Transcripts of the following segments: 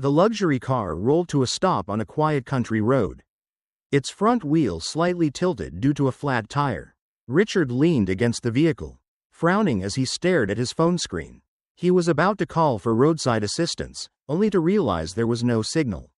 The luxury car rolled to a stop on a quiet country road. Its front wheel slightly tilted due to a flat tire. Richard leaned against the vehicle, frowning as he stared at his phone screen. He was about to call for roadside assistance, only to realize there was no signal.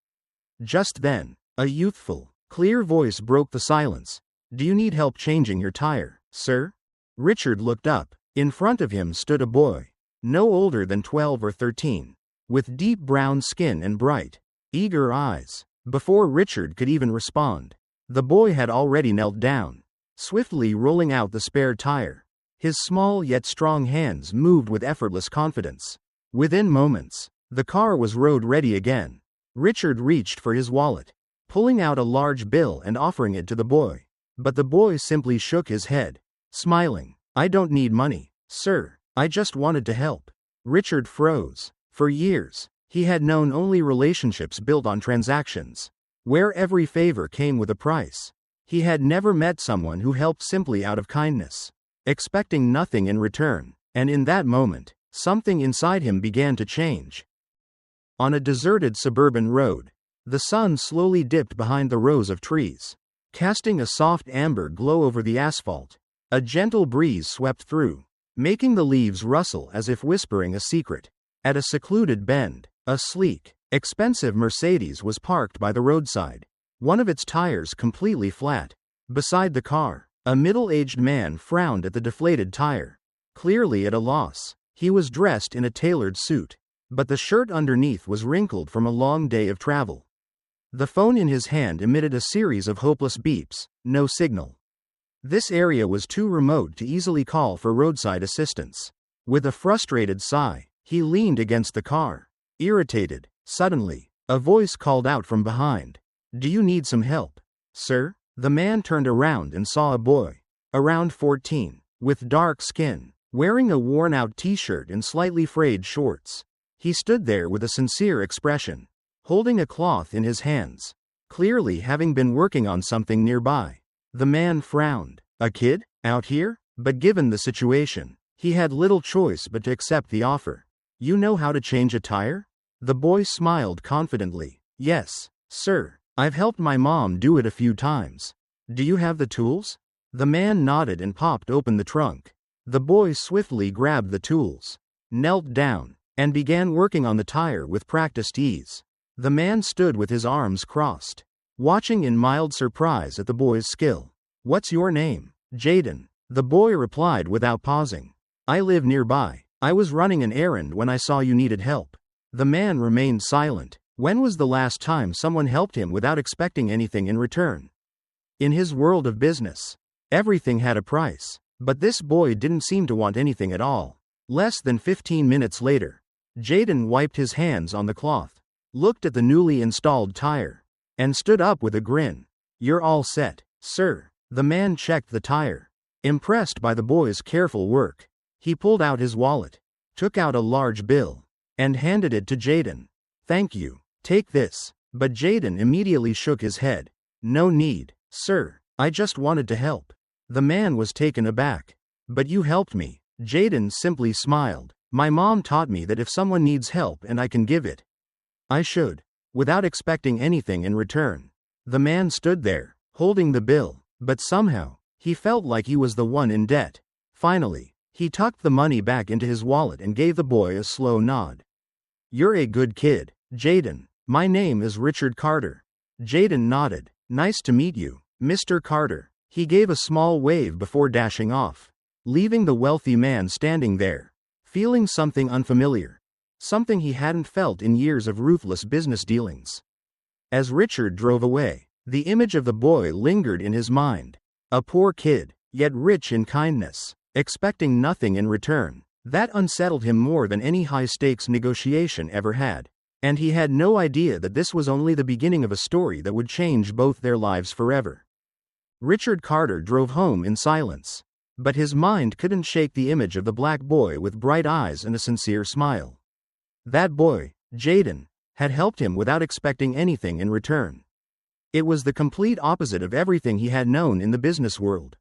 Just then, a youthful, clear voice broke the silence. "Do you need help changing your tire, sir?" Richard looked up. In front of him stood a boy, no older than 12 or 13, with deep brown skin and bright, eager eyes. Before Richard could even respond, the boy had already knelt down, swiftly rolling out the spare tire. His small yet strong hands moved with effortless confidence. Within moments, the car was road-ready again. Richard reached for his wallet, pulling out a large bill and offering it to the boy. But the boy simply shook his head, smiling. "I don't need money, sir. I just wanted to help." Richard froze. For years, he had known only relationships built on transactions, where every favor came with a price. He had never met someone who helped simply out of kindness, expecting nothing in return. And in that moment, something inside him began to change. On a deserted suburban road, the sun slowly dipped behind the rows of trees, casting a soft amber glow over the asphalt. A gentle breeze swept through, making the leaves rustle as if whispering a secret. At a secluded bend, a sleek, expensive Mercedes was parked by the roadside, one of its tires completely flat. Beside the car, a middle-aged man frowned at the deflated tire, clearly at a loss. He was dressed in a tailored suit, but the shirt underneath was wrinkled from a long day of travel. The phone in his hand emitted a series of hopeless beeps. No signal. This area was too remote to easily call for roadside assistance. With a frustrated sigh, he leaned against the car, irritated. Suddenly, a voice called out from behind. "Do you need some help, sir?" The man turned around and saw a boy, around 14, with dark skin, wearing a worn-out t-shirt and slightly frayed shorts. He stood there with a sincere expression, holding a cloth in his hands, clearly having been working on something nearby. The man frowned. A kid? Out here? But given the situation, he had little choice but to accept the offer. "You know how to change a tire?" The boy smiled confidently. "Yes, sir. I've helped my mom do it a few times." "Do you have the tools?" The man nodded and popped open the trunk. The boy swiftly grabbed the tools, knelt down, and began working on the tire with practiced ease. The man stood with his arms crossed, watching in mild surprise at the boy's skill. "What's your name?" "Jaden," the boy replied without pausing. "I live nearby. I was running an errand when I saw you needed help." The man remained silent. When was the last time someone helped him without expecting anything in return? In his world of business, everything had a price, but this boy didn't seem to want anything at all. Less than 15 minutes later, Jaden wiped his hands on the cloth, looked at the newly installed tire, and stood up with a grin. "You're all set, sir." The man checked the tire, impressed by the boy's careful work. He pulled out his wallet, took out a large bill, and handed it to Jaden. "Thank you. Take this." But Jaden immediately shook his head. "No need, sir. I just wanted to help." The man was taken aback. "But you helped me." Jaden simply smiled. "My mom taught me that if someone needs help and I can give it, I should, without expecting anything in return." The man stood there, holding the bill, but somehow, he felt like he was the one in debt. Finally, he tucked the money back into his wallet and gave the boy a slow nod. "You're a good kid, Jaden. My name is Richard Carter." Jaden nodded. "Nice to meet you, Mr. Carter." He gave a small wave before dashing off, leaving the wealthy man standing there, feeling something unfamiliar, something he hadn't felt in years of ruthless business dealings. As Richard drove away, the image of the boy lingered in his mind. A poor kid, yet rich in kindness, expecting nothing in return. That unsettled him more than any high-stakes negotiation ever had. And he had no idea that this was only the beginning of a story that would change both their lives forever. Richard Carter drove home in silence, but his mind couldn't shake the image of the black boy with bright eyes and a sincere smile. That boy, Jaden, had helped him without expecting anything in return. It was the complete opposite of everything he had known in the business world,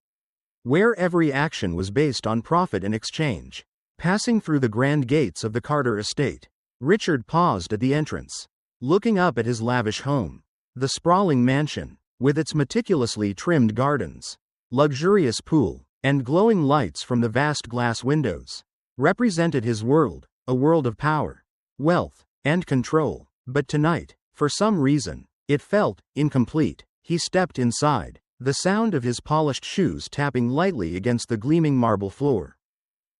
where every action was based on profit and exchange. Passing through the grand gates of the Carter estate, Richard paused at the entrance. looking up at his lavish home. The sprawling mansion, with its meticulously trimmed gardens, luxurious pool, and glowing lights from the vast glass windows, represented his world, a world of power, wealth, and control. But tonight, for some reason, it felt incomplete. He stepped inside, the sound of his polished shoes tapping lightly against the gleaming marble floor.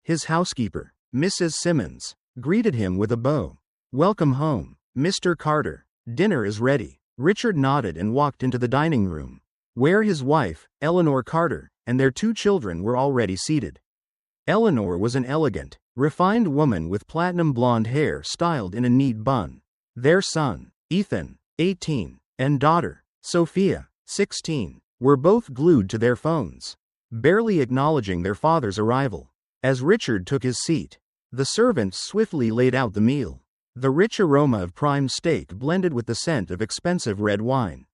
His housekeeper, Mrs. Simmons, greeted him with a bow. "Welcome home, Mr. Carter. Dinner is ready." Richard nodded and walked into the dining room, where his wife, Eleanor Carter, and their 2 children were already seated. Eleanor was an elegant, refined woman with platinum blonde hair styled in a neat bun. Their son, Ethan, 18, and daughter, Sophia, 16, were both glued to their phones, barely acknowledging their father's arrival. As Richard took his seat, the servants swiftly laid out the meal. The rich aroma of prime steak blended with the scent of expensive red wine.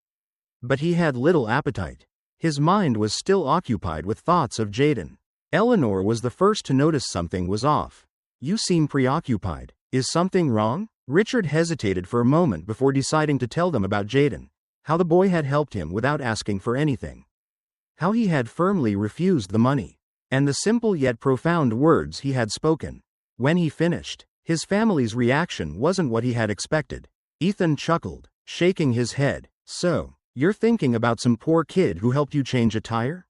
But he had little appetite. His mind was still occupied with thoughts of Jaden. Eleanor was the first to notice something was off. "You seem preoccupied. Is something wrong?" Richard hesitated for a moment before deciding to tell them about Jaden, how the boy had helped him without asking for anything, how he had firmly refused the money, and the simple yet profound words he had spoken. When he finished, his family's reaction wasn't what he had expected. Ethan chuckled, shaking his head. "So, you're thinking about some poor kid who helped you change a tire?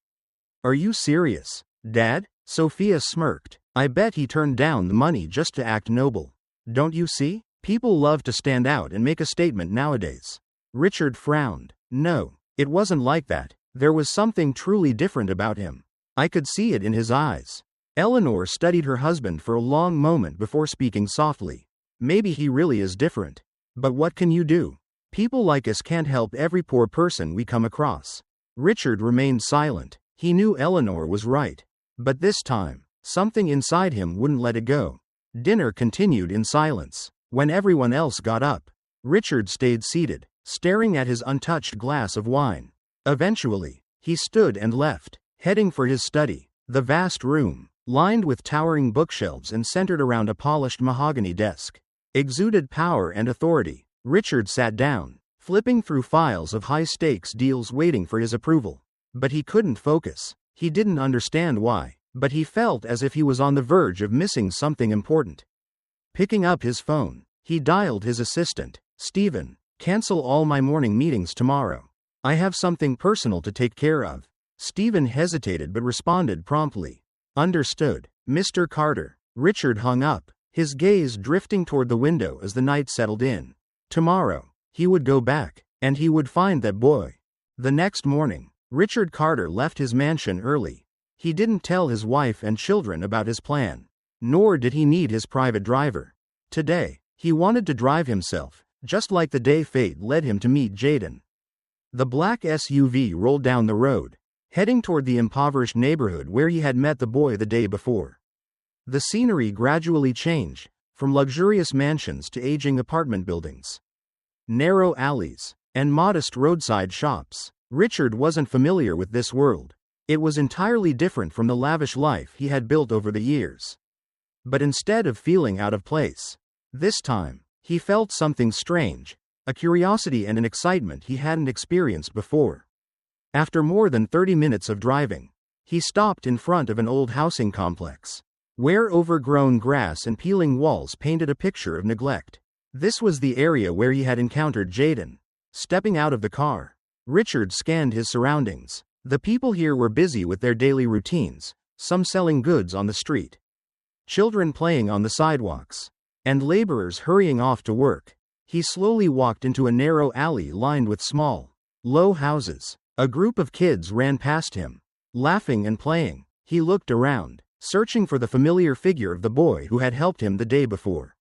Are you serious, Dad?" Sophia smirked. "I bet he turned down the money just to act noble. Don't you see? People love to stand out and make a statement nowadays." Richard frowned. "No, it wasn't like that. There was something truly different about him. I could see it in his eyes." Eleanor studied her husband for a long moment before speaking softly. "Maybe he really is different. But what can you do? People like us can't help every poor person we come across." Richard remained silent. He knew Eleanor was right. But this time, something inside him wouldn't let it go. Dinner continued in silence. When everyone else got up, Richard stayed seated, staring at his untouched glass of wine. Eventually, he stood and left, heading for his study. The vast room, lined with towering bookshelves and centered around a polished mahogany desk, exuded power and authority. Richard sat down, flipping through files of high-stakes deals waiting for his approval. But he couldn't focus. He didn't understand why, but he felt as if he was on the verge of missing something important. Picking up his phone, he dialed his assistant. "Stephen, cancel all my morning meetings tomorrow. I have something personal to take care of." Stephen hesitated but responded promptly. "Understood, Mr. Carter." Richard hung up, his gaze drifting toward the window as the night settled in. Tomorrow, he would go back, and he would find that boy. The next morning, Richard Carter left his mansion early. He didn't tell his wife and children about his plan, nor did he need his private driver. Today, he wanted to drive himself, just like the day fate led him to meet Jaden. The black SUV rolled down the road, heading toward the impoverished neighborhood where he had met the boy the day before. The scenery gradually changed, from luxurious mansions to aging apartment buildings, narrow alleys, and modest roadside shops. Richard wasn't familiar with this world. It was entirely different from the lavish life he had built over the years. But instead of feeling out of place, this time, he felt something strange, a curiosity and an excitement he hadn't experienced before. After more than 30 minutes of driving, he stopped in front of an old housing complex, where overgrown grass and peeling walls painted a picture of neglect. This was the area where he had encountered Jaden. Stepping out of the car, Richard scanned his surroundings. The people here were busy with their daily routines, some selling goods on the street, children playing on the sidewalks, and laborers hurrying off to work. He slowly walked into a narrow alley lined with small, low houses. A group of kids ran past him, laughing and playing. He looked around, searching for the familiar figure of the boy who had helped him the day before.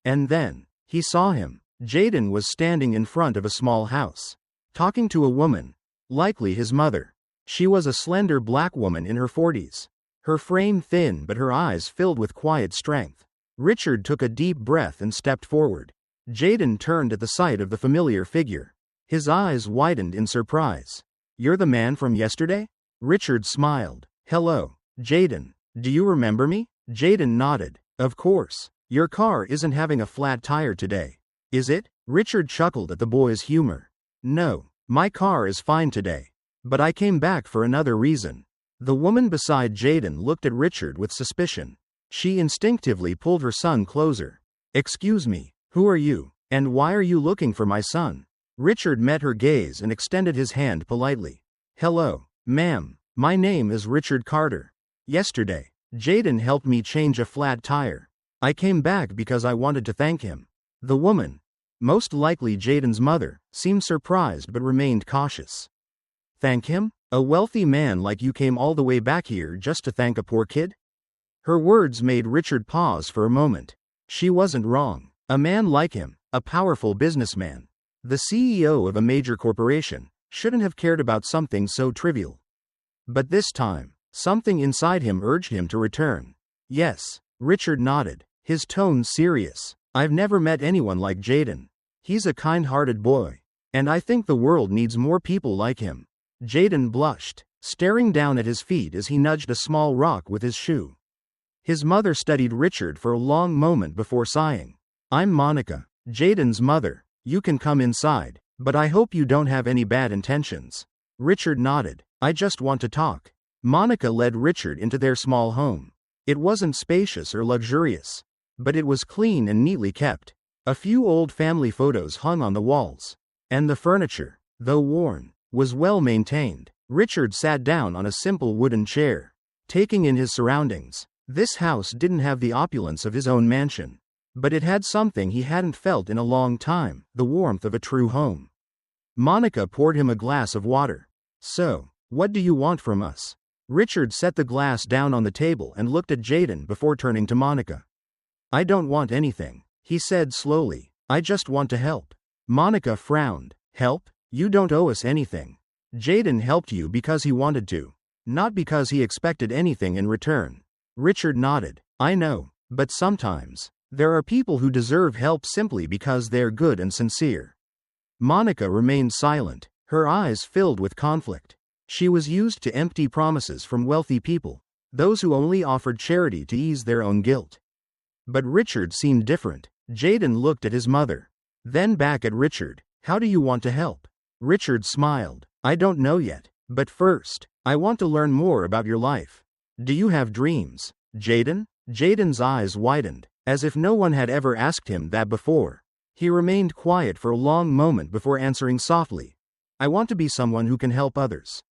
And then, he saw him. Jaden was standing in front of a small house, talking to a woman, likely his mother. She was a slender black woman in her 40s, her frame thin but her eyes filled with quiet strength. Richard took a deep breath and stepped forward. Jaden turned at the sight of the familiar figure. His eyes widened in surprise. "You're the man from yesterday?" Richard smiled. "Hello, Jaden. Do you remember me?" Jaden nodded. "Of course. Your car isn't having a flat tire today. Is it? Richard chuckled at the boy's humor. No, my car is fine today. But I came back for another reason. The woman beside Jaden looked at Richard with suspicion. She instinctively pulled her son closer. Excuse me, who are you? And why are you looking for my son? Richard met her gaze and extended his hand politely. Hello, ma'am. My name is Richard Carter. Yesterday, Jaden helped me change a flat tire. I came back because I wanted to thank him. The woman, most likely Jaden's mother, seemed surprised but remained cautious. Thank him? A wealthy man like you came all the way back here just to thank a poor kid? Her words made Richard pause for a moment. She wasn't wrong. A man like him, a powerful businessman, the CEO of a major corporation, shouldn't have cared about something so trivial. But this time, something inside him urged him to return. Yes, Richard nodded, his tone serious. I've never met anyone like Jaden. He's a kind-hearted boy. And I think the world needs more people like him. Jaden blushed, staring down at his feet as he nudged a small rock with his shoe. His mother studied Richard for a long moment before sighing. I'm Monica, Jaden's mother. You can come inside, but I hope you don't have any bad intentions. Richard nodded. I just want to talk. Monica led Richard into their small home. It wasn't spacious or luxurious, but it was clean and neatly kept. A few old family photos hung on the walls, and the furniture, though worn, was well maintained. Richard sat down on a simple wooden chair, taking in his surroundings. This house didn't have the opulence of his own mansion, but it had something he hadn't felt in a long time, the warmth of a true home. Monica poured him a glass of water. So, what do you want from us? Richard set the glass down on the table and looked at Jaden before turning to Monica. I don't want anything, he said slowly. I just want to help. Monica frowned. Help? You don't owe us anything. Jaden helped you because he wanted to, not because he expected anything in return. Richard nodded. I know, but sometimes, there are people who deserve help simply because they're good and sincere. Monica remained silent, her eyes filled with conflict. She was used to empty promises from wealthy people, those who only offered charity to ease their own guilt. But Richard seemed different. Jaden looked at his mother, then back at Richard. How do you want to help? Richard smiled. I don't know yet, but first, I want to learn more about your life. Do you have dreams, Jaden? Jaden's eyes widened, as if no one had ever asked him that before. He remained quiet for a long moment before answering softly. I want to be someone who can help others.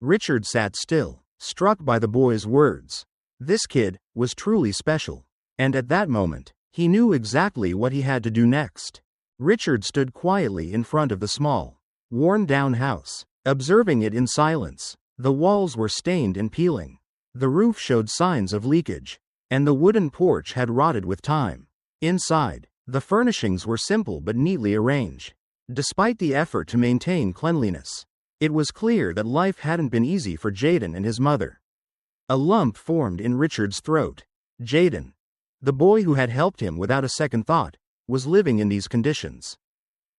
Richard sat still, struck by the boy's words. This kid was truly special, and at that moment, he knew exactly what he had to do next. Richard stood quietly in front of the small, worn-down house, observing it in silence. The walls were stained and peeling. The roof showed signs of leakage, and the wooden porch had rotted with time. Inside, the furnishings were simple but neatly arranged. Despite the effort to maintain cleanliness, it was clear that life hadn't been easy for Jaden and his mother. A lump formed in Richard's throat. Jaden, the boy who had helped him without a second thought, was living in these conditions.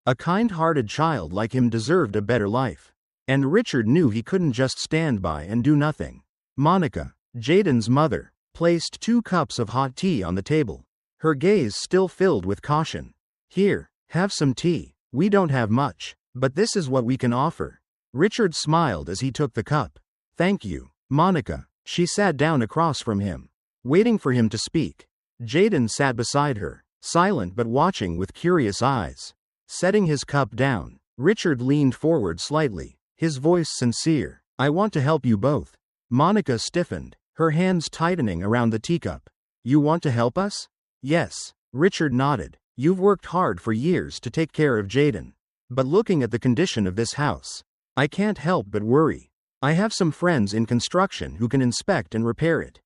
A kind-hearted child like him deserved a better life. And Richard knew he couldn't just stand by and do nothing. Monica, Jaden's mother, placed 2 cups of hot tea on the table, her gaze still filled with caution. Here, have some tea. We don't have much, but this is what we can offer. Richard smiled as he took the cup. Thank you, Monica. She sat down across from him, waiting for him to speak. Jaden sat beside her, silent but watching with curious eyes. Setting his cup down, Richard leaned forward slightly, his voice sincere. I want to help you both. Monica stiffened, her hands tightening around the teacup. You want to help us? Yes, Richard nodded. You've worked hard for years to take care of Jaden. But looking at the condition of this house, I can't help but worry. I have some friends in construction who can inspect and repair it.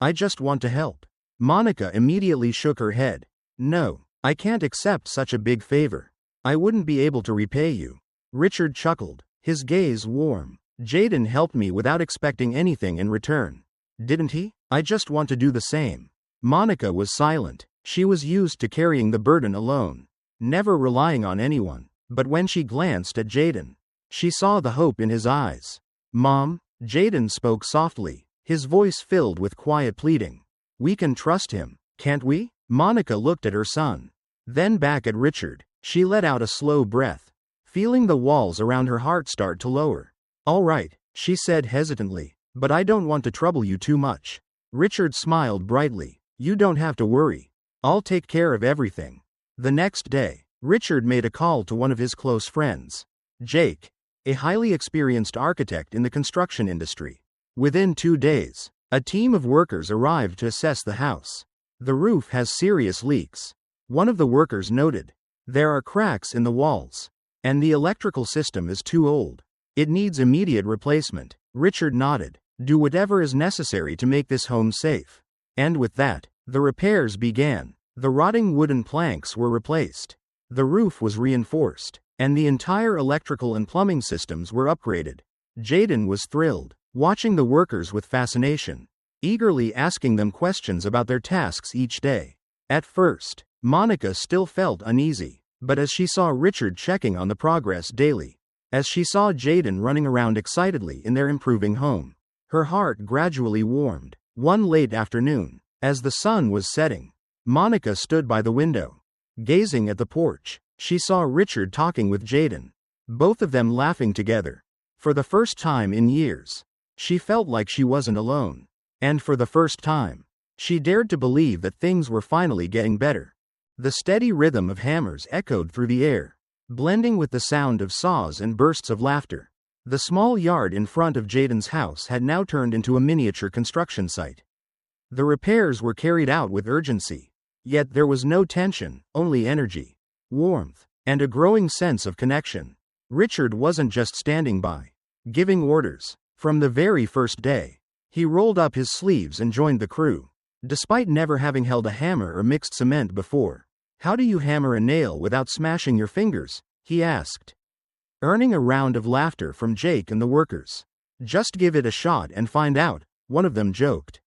I just want to help. Monica immediately shook her head. No, I can't accept such a big favor. I wouldn't be able to repay you. Richard chuckled, his gaze warm. Jaden helped me without expecting anything in return. Didn't he? I just want to do the same. Monica was silent. She was used to carrying the burden alone, never relying on anyone. But when she glanced at Jaden, she saw the hope in his eyes. Mom, Jaden spoke softly, his voice filled with quiet pleading. We can trust him, can't we? Monica looked at her son. Then back at Richard, she let out a slow breath, feeling the walls around her heart start to lower. "All right," she said hesitantly, "but I don't want to trouble you too much." Richard smiled brightly. "You don't have to worry. I'll take care of everything." The next day, Richard made a call to one of his close friends, Jake, a highly experienced architect in the construction industry. Within 2 days, a team of workers arrived to assess the house. "The roof has serious leaks," one of the workers noted. "There are cracks in the walls, and the electrical system is too old. It needs immediate replacement." Richard nodded. "Do whatever is necessary to make this home safe." And with that, the repairs began. The rotting wooden planks were replaced. The roof was reinforced, and the entire electrical and plumbing systems were upgraded. Jaden was thrilled, watching the workers with fascination, eagerly asking them questions about their tasks each day. At first, Monica still felt uneasy, but as she saw Richard checking on the progress daily, as she saw Jaden running around excitedly in their improving home, her heart gradually warmed. One late afternoon, as the sun was setting, Monica stood by the window, gazing at the porch. She saw Richard talking with Jaden, both of them laughing together. For the first time in years, she felt like she wasn't alone. And for the first time, she dared to believe that things were finally getting better. The steady rhythm of hammers echoed through the air, blending with the sound of saws and bursts of laughter. The small yard in front of Jaden's house had now turned into a miniature construction site. The repairs were carried out with urgency, yet there was no tension, only energy, warmth, and a growing sense of connection. Richard wasn't just standing by, giving orders. From the very first day, he rolled up his sleeves and joined the crew. Despite never having held a hammer or mixed cement before, "How do you hammer a nail without smashing your fingers?" he asked, earning a round of laughter from Jake and the workers. "Just give it a shot and find out," one of them joked,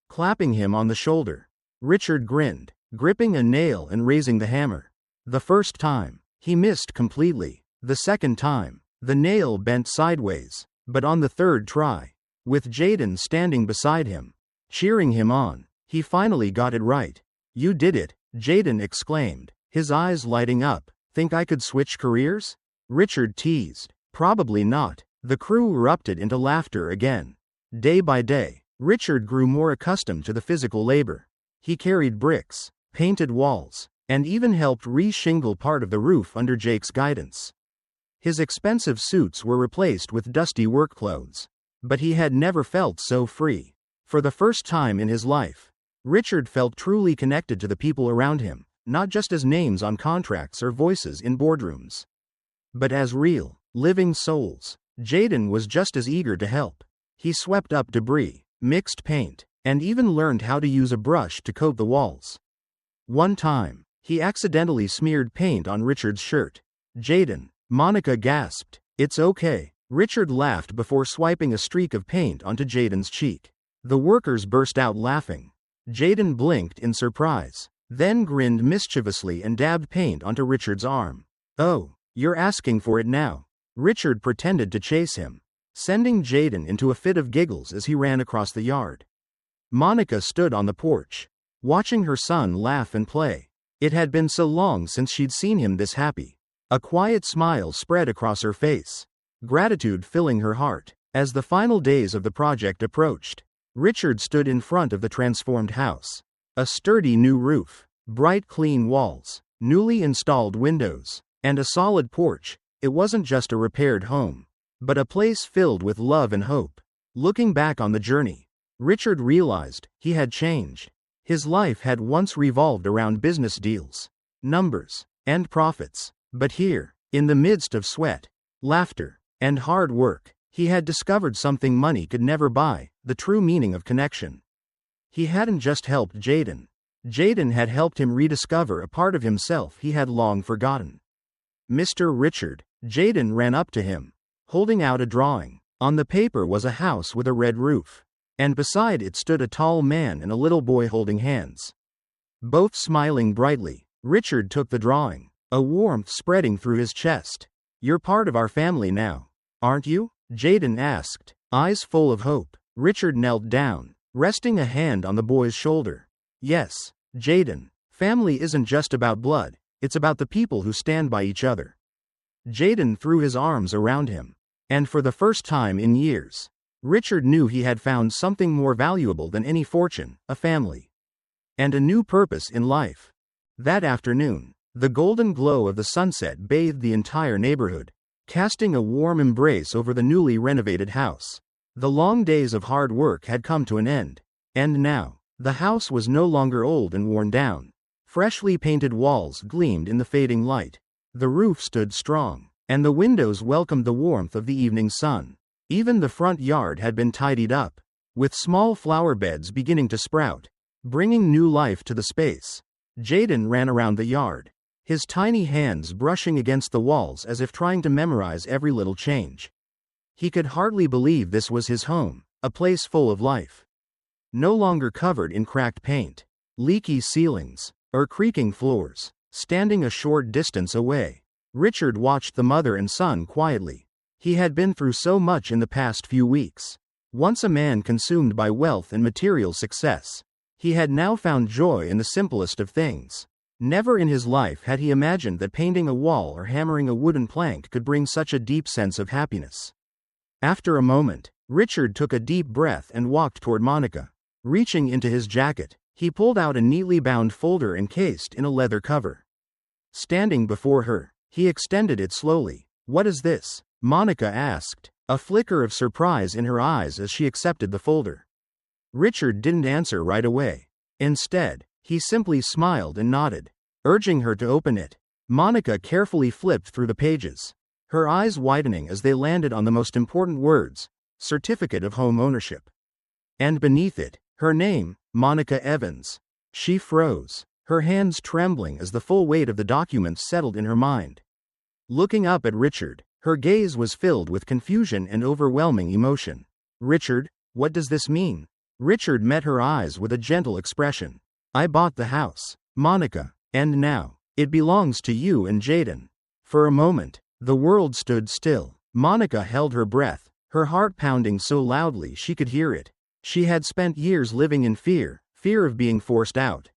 clapping him on the shoulder. Richard grinned, gripping a nail and raising the hammer. The first time, he missed completely. The second time, the nail bent sideways. But on the third try, with Jaden standing beside him, cheering him on, he finally got it right. "You did it," Jaden exclaimed, his eyes lighting up. "Think I could switch careers?" Richard teased. "Probably not." The crew erupted into laughter again. Day by day, Richard grew more accustomed to the physical labor. He carried bricks, painted walls, and even helped re-shingle part of the roof under Jake's guidance. His expensive suits were replaced with dusty work clothes. But he had never felt so free. For the first time in his life, Richard felt truly connected to the people around him, not just as names on contracts or voices in boardrooms, but as real, living souls. Jaden was just as eager to help. He swept up debris, mixed paint, and even learned how to use a brush to coat the walls. One time, he accidentally smeared paint on Richard's shirt. "Jaden," Monica gasped. "It's okay." Richard laughed before swiping a streak of paint onto Jaden's cheek. The workers burst out laughing. Jaden blinked in surprise, then grinned mischievously and dabbed paint onto Richard's arm. "Oh, you're asking for it now." Richard pretended to chase him, sending Jaden into a fit of giggles as he ran across the yard. Monica stood on the porch, watching her son laugh and play. It had been so long since she'd seen him this happy. A quiet smile spread across her face, gratitude filling her heart. As the final days of the project approached, Richard stood in front of the transformed house. A sturdy new roof, bright clean walls, newly installed windows, and a solid porch. It wasn't just a repaired home, but a place filled with love and hope. Looking back on the journey, Richard realized he had changed. His life had once revolved around business deals, numbers, and profits. But here, in the midst of sweat, laughter, and hard work, he had discovered something money could never buy: the true meaning of connection. He hadn't just helped Jaden. Jaden had helped him rediscover a part of himself he had long forgotten. "Mr. Richard," Jaden ran up to him, holding out a drawing. On the paper was a house with a red roof, and beside it stood a tall man and a little boy holding hands, both smiling brightly. Richard took the drawing, a warmth spreading through his chest. "You're part of our family now, aren't you?" Jaden asked, eyes full of hope. Richard knelt down, resting a hand on the boy's shoulder. "Yes, Jaden," Family isn't just about blood, it's about the people who stand by each other. Jaden threw his arms around him. And for the first time in years, Richard knew he had found something more valuable than any fortune, a family. And a new purpose in life. That afternoon, the golden glow of the sunset bathed the entire neighborhood, casting a warm embrace over the newly renovated house. The long days of hard work had come to an end. And now, the house was no longer old and worn down. Freshly painted walls gleamed in the fading light. The roof stood strong, and the windows welcomed the warmth of the evening sun. Even the front yard had been tidied up, with small flower beds beginning to sprout, bringing new life to the space. Jaden ran around the yard, his tiny hands brushing against the walls as if trying to memorize every little change. He could hardly believe this was his home, a place full of life. No longer covered in cracked paint, leaky ceilings, or creaking floors. Standing a short distance away, Richard watched the mother and son quietly. He had been through so much in the past few weeks. Once a man consumed by wealth and material success, he had now found joy in the simplest of things. Never in his life had he imagined that painting a wall or hammering a wooden plank could bring such a deep sense of happiness. After a moment, Richard took a deep breath and walked toward Monica. Reaching into his jacket, he pulled out a neatly bound folder encased in a leather cover. Standing before her, he extended it slowly. "What is this?" Monica asked, a flicker of surprise in her eyes as she accepted the folder. Richard didn't answer right away. Instead, he simply smiled and nodded, urging her to open it. Monica carefully flipped through the pages, her eyes widening as they landed on the most important words, Certificate of Home Ownership. And beneath it, her name, Monica Evans. She froze, her hands trembling as the full weight of the documents settled in her mind. Looking up at Richard, her gaze was filled with confusion and overwhelming emotion. "Richard, what does this mean?" Richard met her eyes with a gentle expression. "I bought the house, Monica, and now, it belongs to you and Jaden." For a moment, the world stood still. Monica held her breath, her heart pounding so loudly she could hear it. She had spent years living in fear of being forced out,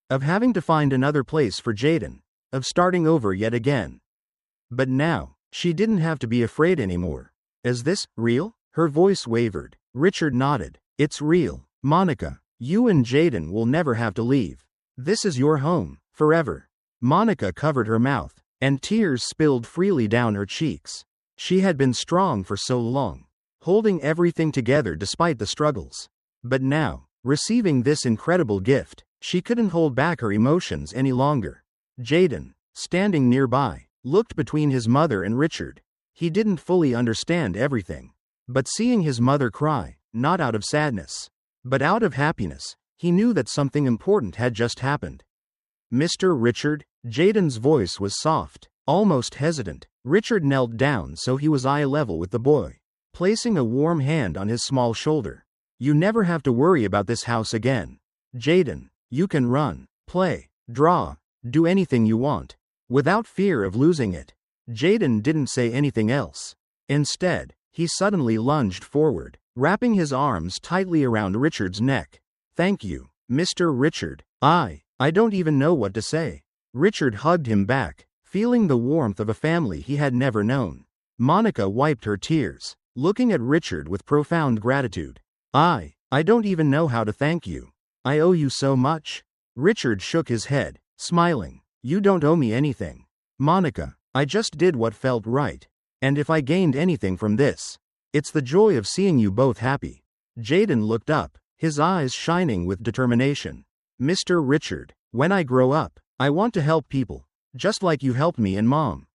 of having to find another place for Jaden, of starting over yet again. But now, she didn't have to be afraid anymore. "Is this real?" Her voice wavered. Richard nodded. "It's real, Monica. You and Jaden will never have to leave. This is your home, forever." Monica covered her mouth, and tears spilled freely down her cheeks. She had been strong for so long, holding everything together despite the struggles. But now, receiving this incredible gift, she couldn't hold back her emotions any longer. Jaden, standing nearby, looked between his mother and Richard. He didn't fully understand everything. But seeing his mother cry, not out of sadness, but out of happiness, he knew that something important had just happened. "Mr. Richard?" Jaden's voice was soft, almost hesitant. Richard knelt down so he was eye level with the boy, placing a warm hand on his small shoulder. "You never have to worry about this house again. Jaden, you can run, play, draw, do anything you want, without fear of losing it." Jaden didn't say anything else. Instead, he suddenly lunged forward, wrapping his arms tightly around Richard's neck. "Thank you, Mr. Richard. I don't even know what to say." Richard hugged him back, feeling the warmth of a family he had never known. Monica wiped her tears, looking at Richard with profound gratitude. I don't even know how to thank you. I owe you so much." Richard shook his head, smiling. "You don't owe me anything, Monica. I just did what felt right. And if I gained anything from this, it's the joy of seeing you both happy." Jaden looked up, his eyes shining with determination. "Mr. Richard, when I grow up, I want to help people, just like you helped me and Mom."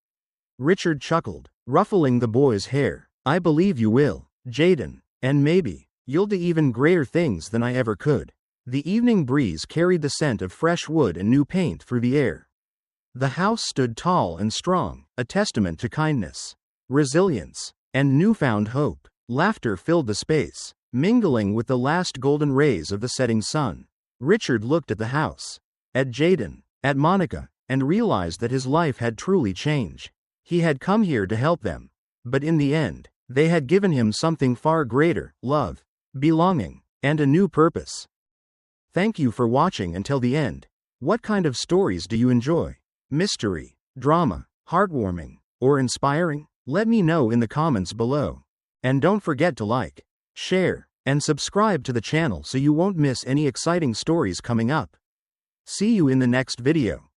Richard chuckled, ruffling the boy's hair. "I believe you will, Jaden, and maybe you'll do even greater things than I ever could." The evening breeze carried the scent of fresh wood and new paint through the air. The house stood tall and strong, a testament to kindness, resilience, and newfound hope. Laughter filled the space, mingling with the last golden rays of the setting sun. Richard looked at the house, at Jaden, at Monica, and realized that his life had truly changed. He had come here to help them, but in the end, they had given him something far greater: love, belonging, and a new purpose. Thank you for watching until the end. What kind of stories do you enjoy? Mystery, drama, heartwarming, or inspiring? Let me know in the comments below. And don't forget to like, share, and subscribe to the channel so you won't miss any exciting stories coming up. See you in the next video.